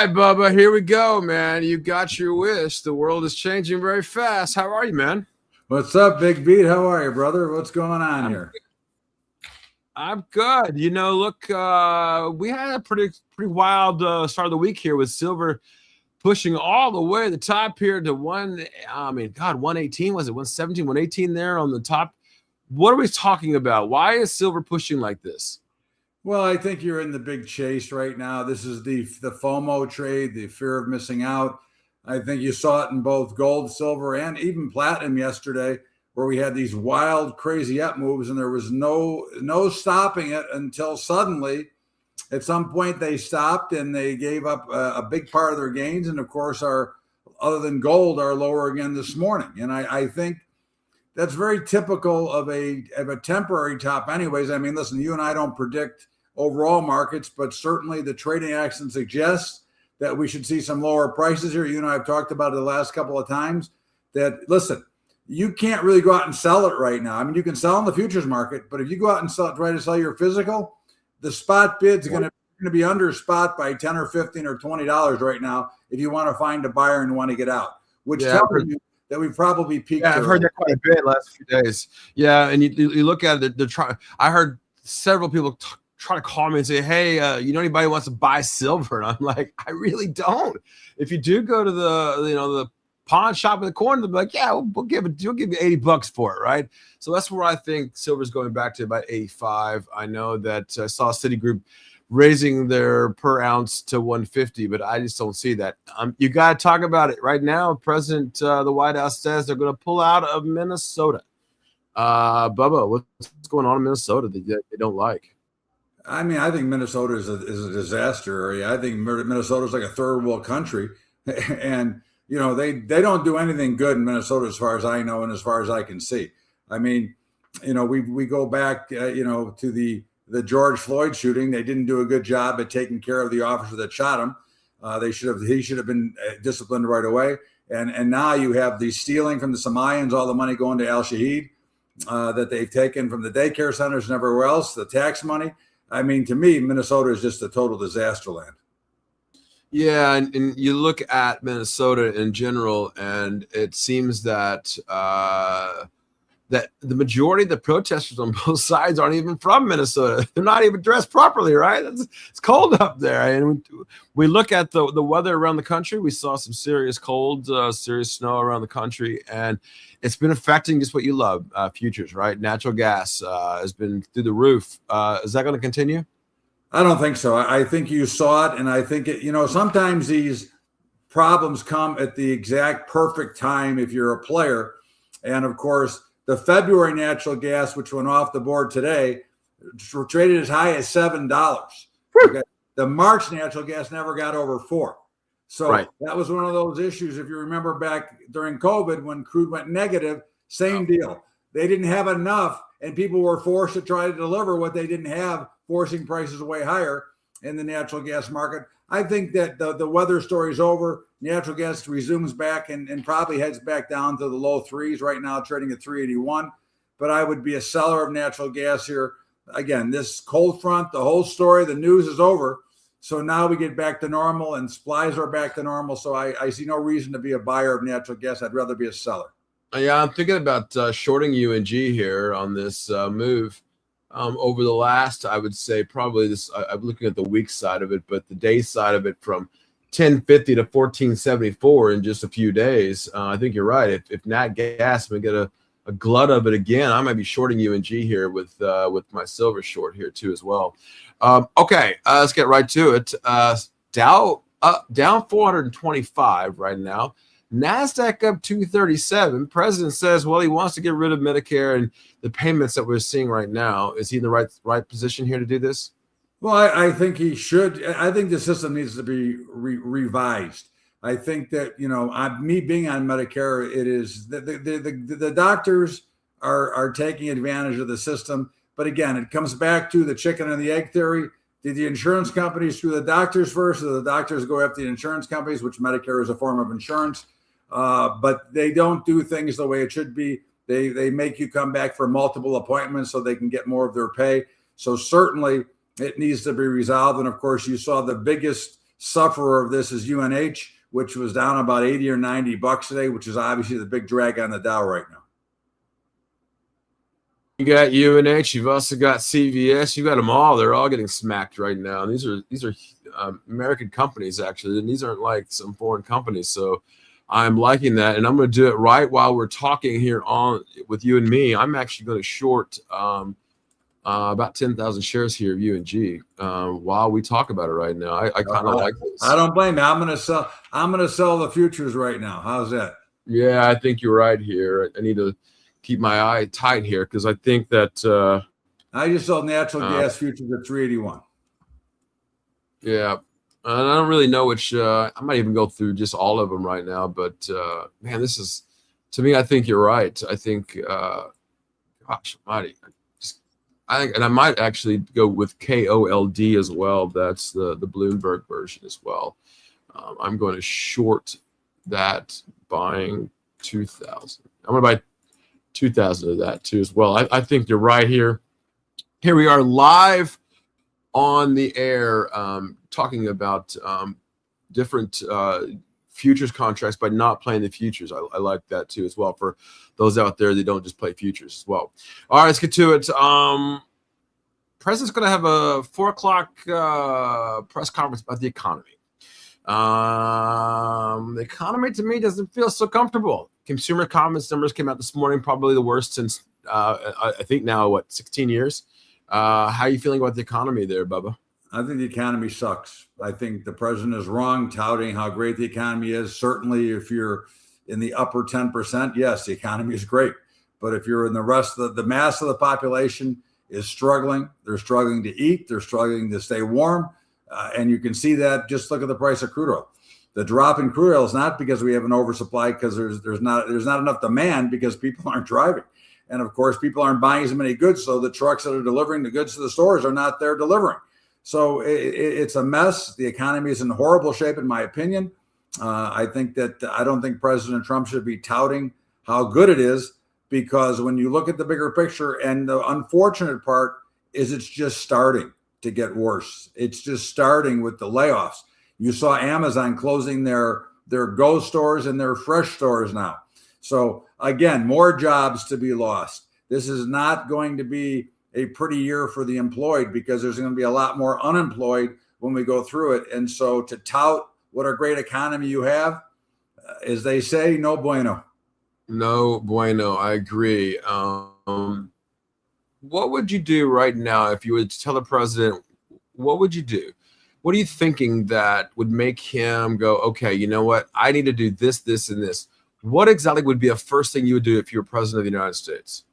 right, Bubba, here we go, man. You got your wish. The world is changing very fast. How are you, man? What's up, Big Beat? How are you, brother? What's going on here? I'm good. Look, we had a pretty wild start of the week here with silver pushing all the way to the top here to 118, was it 117, 118 there on the top? What are we talking about? Why is silver pushing like this? Well, I think you're in the big chase right now. This is the FOMO trade, the fear of missing out. I think you saw it in both gold, silver, and even platinum yesterday, where we had these wild, crazy up moves, and there was no stopping it until suddenly, at some point, they stopped and they gave up a big part of their gains. And of course, other than gold, are lower again this morning. And I think that's very typical of a temporary top anyways. I mean, listen, you and I don't predict overall markets, but certainly the trading action suggests that we should see some lower prices here. You and I have talked about it the last couple of times that, listen, you can't really go out and sell it right now. I mean, you can sell in the futures market, but if you go out and try to sell your physical, the spot bid's going to be under spot by 10 or 15 or $20 right now if you want to find a buyer and want to get out, which tells you that we've probably peaked. Yeah, I've heard that quite a bit last few days. Yeah, and you look at it, I heard several people try to call me and say, hey, anybody who wants to buy silver? And I'm like, I really don't. If you do go to the pawn shop in the corner, they'll be like, yeah, we'll give you $80 for it, right? So that's where I think silver's going back to about 85. I know that I saw Citigroup raising their per ounce to 150, but I just don't see that. You got to talk about it right now. President, the White House says they're going to pull out of Minnesota. Bubba, what's going on in Minnesota that they don't like? I mean, I think Minnesota is a disaster area. I think Minnesota is like a third world country, and they don't do anything good in Minnesota as far as I know and as far as I can see. I mean, we go back, to the George Floyd shooting. They didn't do a good job at taking care of the officer that shot him. He should have been disciplined right away. And now you have the stealing from the Samayans, all the money going to Al Shaheed that they've taken from the daycare centers and everywhere else, the tax money. I mean, to me, Minnesota is just a total disaster land. Yeah, and you look at Minnesota in general, and it seems that that the majority of the protesters on both sides aren't even from Minnesota. They're not even dressed properly, right? It's cold up there. And we look at the weather around the country. We saw some serious cold, serious snow around the country, and it's been affecting just what you love, futures, right? Natural gas has been through the roof. Is that going to continue? I don't think so. I think you saw it, and I think sometimes these problems come at the exact perfect time if you're a player. And of course, the February natural gas, which went off the board today, traded as high as $7. Okay. The March natural gas never got over $4. So That was one of those issues. If you remember back during COVID when crude went negative, same deal. They didn't have enough, and people were forced to try to deliver what they didn't have, forcing prices way higher in the natural gas market. I think that the weather story is over. Natural gas resumes back and probably heads back down to the low threes right now, trading at 381. But I would be a seller of natural gas here. Again, this cold front, the whole story, the news is over. So now we get back to normal and supplies are back to normal. So I see no reason to be a buyer of natural gas. I'd rather be a seller. Yeah, I'm thinking about shorting UNG here on this move. Over the last, I would say probably this, I'm looking at the week side of it, but the day side of it from 1050 to 1474 in just a few days. I think you're right. If Nat Gas may get a glut of it again, I might be shorting UNG here with my silver short here too as well. Okay, let's get right to it. Dow down 425 right now. NASDAQ up 237. President says, well, he wants to get rid of Medicare and the payments that we're seeing right now. Is he in the right position here to do this? Well, I think he should. I think the system needs to be revised. I think that, me being on Medicare, it is the doctors are taking advantage of the system. But again, it comes back to the chicken and the egg theory. Did the insurance companies screw the doctors first, or the doctors go after the insurance companies, which Medicare is a form of insurance? But they don't do things the way it should be. They make you come back for multiple appointments so they can get more of their pay. So certainly it needs to be resolved. And of course, you saw the biggest sufferer of this is UNH, which was down about 80 or $90 today, which is obviously the big drag on the Dow right now. You got UNH. You've also got CVS. You got them all. They're all getting smacked right now. And these are American companies, actually, and these aren't like some foreign companies. So I'm liking that, and I'm going to do it right while we're talking here on with you and me. I'm actually going to short about 10,000 shares here of UNG while we talk about it right now. I kind of like this. I don't blame you. I'm going to sell the futures right now. How's that? Yeah, I think you're right here. I need to keep my eye tight here because I think that I just sold natural gas futures at 381. Yeah, and I don't really know which. I might even go through just all of them right now. But man, this is, to me, I think you're right. I think, gosh, almighty, I think, and I might actually go with KOLD as well. That's the Bloomberg version as well. I'm going to short that, buying 2,000. I'm going to buy 2,000 of that too as well. I think you're right here. Here we are live on the air talking about different futures contracts by not playing the futures. I like that too as well for those out there that don't just play futures as well. All right, let's get to it. President's going to have a 4 o'clock press conference about the economy. The economy to me doesn't feel so comfortable. Consumer confidence numbers came out this morning, probably the worst since I think now 16 years. How are you feeling about the economy there, Bubba? I think the economy sucks. I think the president is wrong touting how great the economy is. Certainly, if you're in the upper 10%, yes, the economy is great. But if you're in the rest of the mass of the population is struggling, they're struggling to eat, they're struggling to stay warm. And you can see that, just look at the price of crude oil. The drop in crude oil is not because we have an oversupply, because there's not enough demand, because people aren't driving. And of course, people aren't buying as many goods, so the trucks that are delivering the goods to the stores are not there delivering. So it's a mess. The economy is in horrible shape, in my opinion. I don't think President Trump should be touting how good it is, because when you look at the bigger picture, and the unfortunate part is it's just starting to get worse. It's just starting with the layoffs. You saw Amazon closing their Go stores and their Fresh stores now. So again, more jobs to be lost. This is not going to be a pretty year for the employed, because there's going to be a lot more unemployed when we go through it. And so to tout what a great economy you have, as they say, no bueno. No bueno. I agree. What would you do right now if you would tell the president? What would you do? What are you thinking that would make him go, okay, you know what? I need to do this, this, and this. What exactly would be the first thing you would do if you were president of the United States?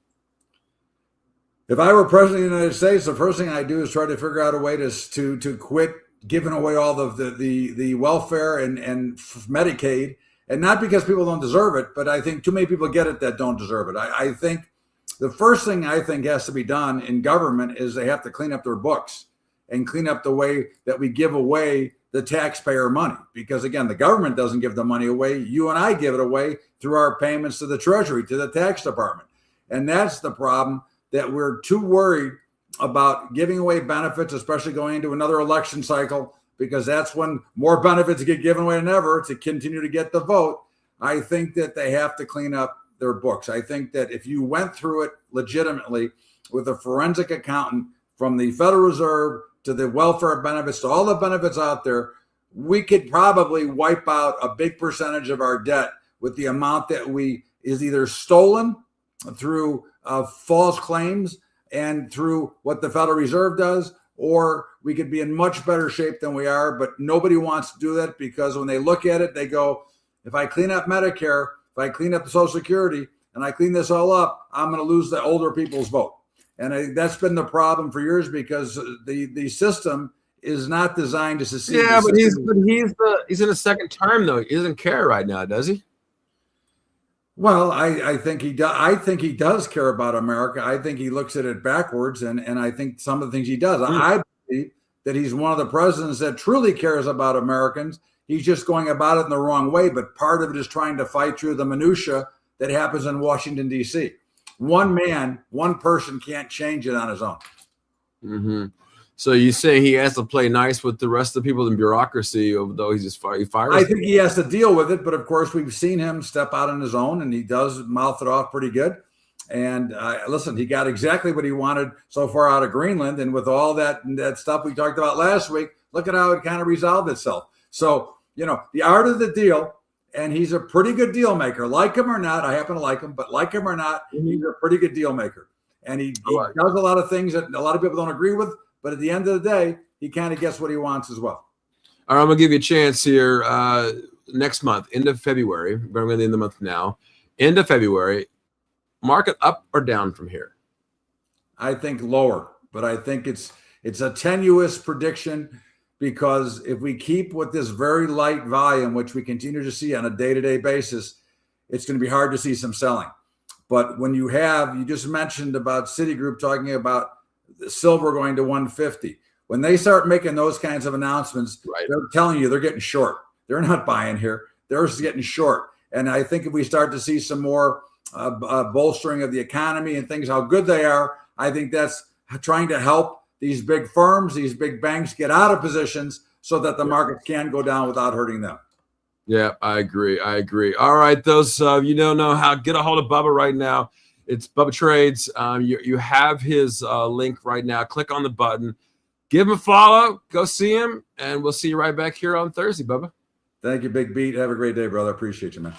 If I were president of the United States, the first thing I do is try to figure out a way to quit giving away all of the welfare and Medicaid. And not because people don't deserve it, but I think too many people get it that don't deserve it. I think the first thing I think has to be done in government is they have to clean up their books and clean up the way that we give away the taxpayer money. Because again, the government doesn't give the money away. You and I give it away through our payments to the Treasury, to the tax department. And that's the problem, that we're too worried about giving away benefits, especially going into another election cycle, because that's when more benefits get given away than ever to continue to get the vote. I think that they have to clean up their books. I think that if you went through it legitimately with a forensic accountant, from the Federal Reserve to the welfare benefits to all the benefits out there, we could probably wipe out a big percentage of our debt with the amount that is either stolen through false claims and through what the Federal Reserve does, or we could be in much better shape than we are. But nobody wants to do that, because when they look at it, they go, if I clean up Medicare, if I clean up the Social Security, and I clean this all up, I'm going to lose the older people's vote. And that's been the problem for years, because the system is not designed to succeed. Yeah, but he's in a second term though. He doesn't care right now, does he? Well, I think he does. I think he does care about America. I think he looks at it backwards, and I think some of the things he does. I believe that he's one of the presidents that truly cares about Americans. He's just going about it in the wrong way. But part of it is trying to fight through the minutia that happens in Washington, D.C. One man, one person can't change it on his own. Mm-hmm. So you saying he has to play nice with the rest of the people in bureaucracy, although he fires I them? think he has to deal with it, but of course we've seen him step out on his own, and he does mouth it off pretty good. And listen, he got exactly what he wanted so far out of Greenland, and with all that stuff we talked about last week, look at how it kind of resolved itself. So the art of the deal, and he's a pretty good deal maker. Like him or not, I happen to like him, but like him or not, he's a pretty good deal maker, and he does a lot of things that a lot of people don't agree with. But at the end of the day, he kind of gets what he wants as well. All right, I'm going to give you a chance here next month, end of February. But I'm going to end the month now. End of February, market up or down from here? I think lower, but I think it's a tenuous prediction, because if we keep with this very light volume, which we continue to see on a day-to-day basis, it's going to be hard to see some selling. But when you just mentioned about Citigroup talking about silver going to 150. When they start making those kinds of announcements, they're telling you they're getting short. They're not buying here. They're just getting short. And I think if we start to see some more bolstering of the economy and things, how good they are, I think that's trying to help these big firms, these big banks get out of positions so that the markets can go down without hurting them. Yeah, I agree. All right, those you don't know how, get a hold of Bubba right now. It's Bubba Trades. You have his link right now. Click on the button. Give him a follow. Go see him. And we'll see you right back here on Thursday, Bubba. Thank you, Big Beat. Have a great day, brother. Appreciate you, man.